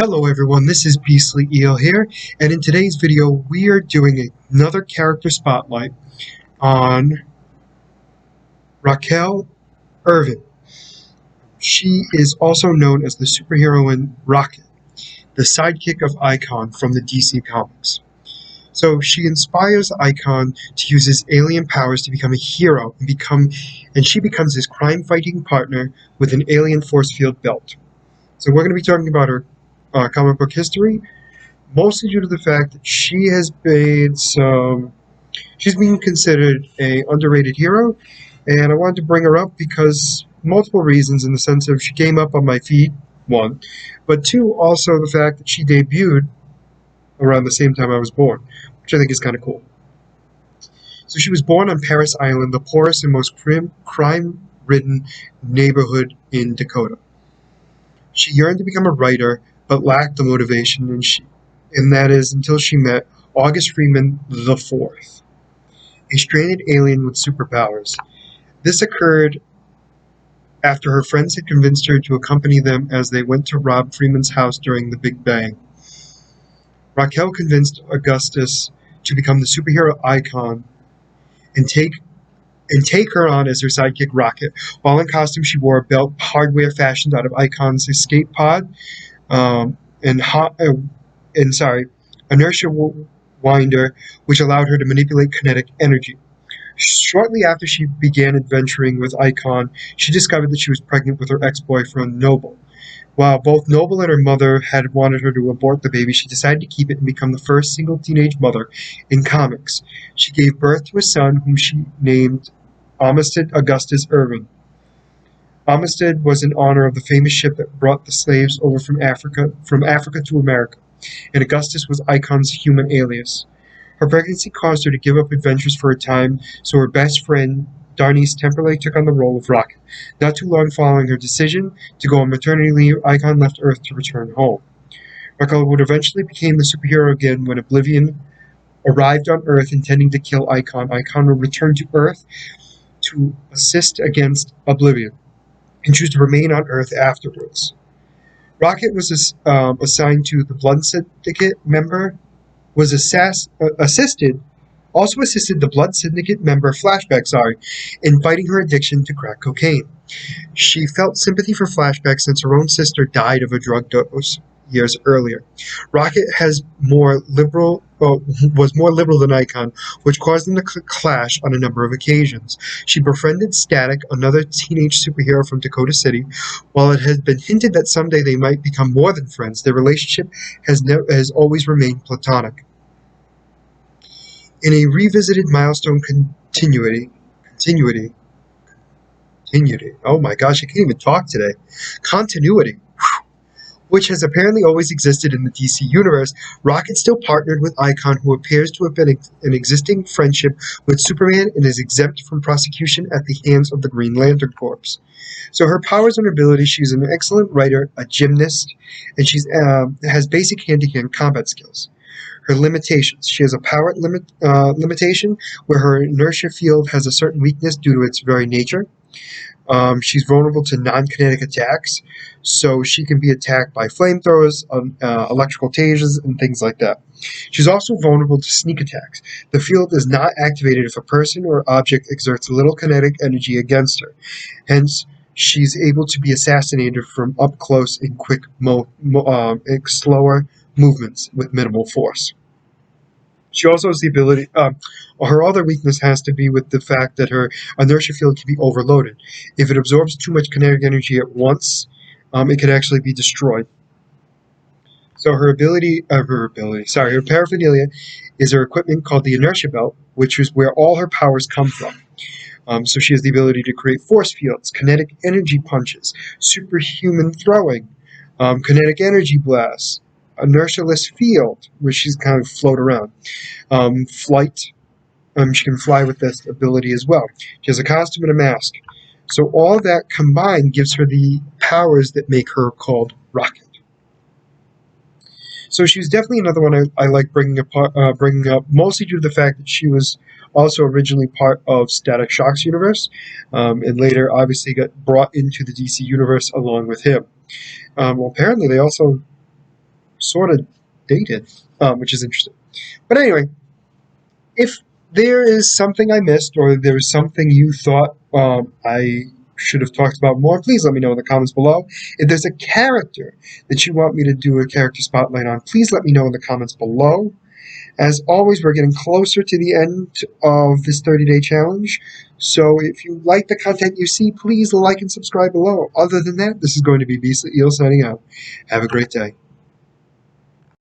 Hello everyone, this is Beastly Eel here, and in today's video we are doing another character spotlight on Raquel Irvin. She is also known as the superheroine Rocket, the sidekick of Icon from the DC Comics. So she inspires Icon to use his alien powers to become a hero and she becomes his crime-fighting partner with an alien force field belt. So we're going to be talking about her comic book history, mostly due to the fact that she's being considered a underrated hero, and I wanted to bring her up because multiple reasons, in the sense of she came up on my feed, one, but two, also the fact that she debuted around the same time I was born, which I think is kind of cool. So she was born on Paris Island, the poorest and most crime-ridden neighborhood in Dakota. She yearned to become a writer, but lacked the motivation, and that is until she met August Freeman IV, a stranded alien with superpowers. This occurred after her friends had convinced her to accompany them as they went to rob Freeman's house during the Big Bang. Raquel convinced Augustus to become the superhero Icon and take her on as her sidekick Rocket. While in costume, she wore a belt hardware fashioned out of Icon's escape pod, inertia winder, which allowed her to manipulate kinetic energy. Shortly after she began adventuring with Icon, she discovered that she was pregnant with her ex-boyfriend, Noble. While both Noble and her mother had wanted her to abort the baby, she decided to keep it and become the first single teenage mother in comics. She gave birth to a son whom she named Amistad Augustus Irving. Amistad was in honor of the famous ship that brought the slaves over from Africa to America, and Augustus was Icon's human alias. Her pregnancy caused her to give up adventures for a time, so her best friend, Darnice, temporarily took on the role of Rocket. Not too long following her decision to go on maternity leave, Icon left Earth to return home. Raquel would eventually become the superhero again when Oblivion arrived on Earth intending to kill Icon. Icon would return to Earth to assist against Oblivion and choose to remain on Earth afterwards. Rocket was assigned to the Blood Syndicate member, assisted the Blood Syndicate member Flashback, in fighting her addiction to crack cocaine. She felt sympathy for Flashback since her own sister died of a drug dose years earlier. Rocket was more liberal than Icon, which caused them to clash on a number of occasions. She befriended Static, another teenage superhero from Dakota City. While it has been hinted that someday they might become more than friends, their relationship has always remained platonic. In a revisited milestone continuity, oh my gosh, I can't even talk today, continuity, which has apparently always existed in the DC universe, Rocket still partnered with Icon, who appears to have been an existing friendship with Superman and is exempt from prosecution at the hands of the Green Lantern Corps. So her powers and abilities: she's an excellent writer, a gymnast, and she has basic hand-to-hand combat skills. Her limitations: she has a power limitation where her inertia field has a certain weakness due to its very nature. She's vulnerable to non-kinetic attacks, so she can be attacked by flamethrowers, electrical tasers, and things like that. She's also vulnerable to sneak attacks. The field is not activated if a person or object exerts little kinetic energy against her. Hence, she's able to be assassinated from up close in quick, slower movements with minimal force. She also has the ability, her other weakness has to be with the fact that her inertia field can be overloaded. If it absorbs too much kinetic energy at once, it can actually be destroyed. So her paraphernalia is her equipment called the inertia belt, which is where all her powers come from. So she has the ability to create force fields, kinetic energy punches, superhuman throwing, kinetic energy blasts, inertialess field, where she's kind of float around. Flight. She can fly with this ability as well. She has a costume and a mask. So all that combined gives her the powers that make her called Rocket. So she's definitely another one I like bringing up, mostly due to the fact that she was also originally part of Static Shock's universe, and later obviously got brought into the DC universe along with him. Well, apparently they also sort of dated, which is interesting. But anyway, if there is something I missed or there's something you thought I should have talked about more, please let me know in the comments below. If there's a character that you want me to do a character spotlight on, please let me know in the comments below. As always, we're getting closer to the end of this 30-day challenge, so if you like the content you see, please like and subscribe below. Other than that, this is going to be Beastly Eel signing out. Have a great day.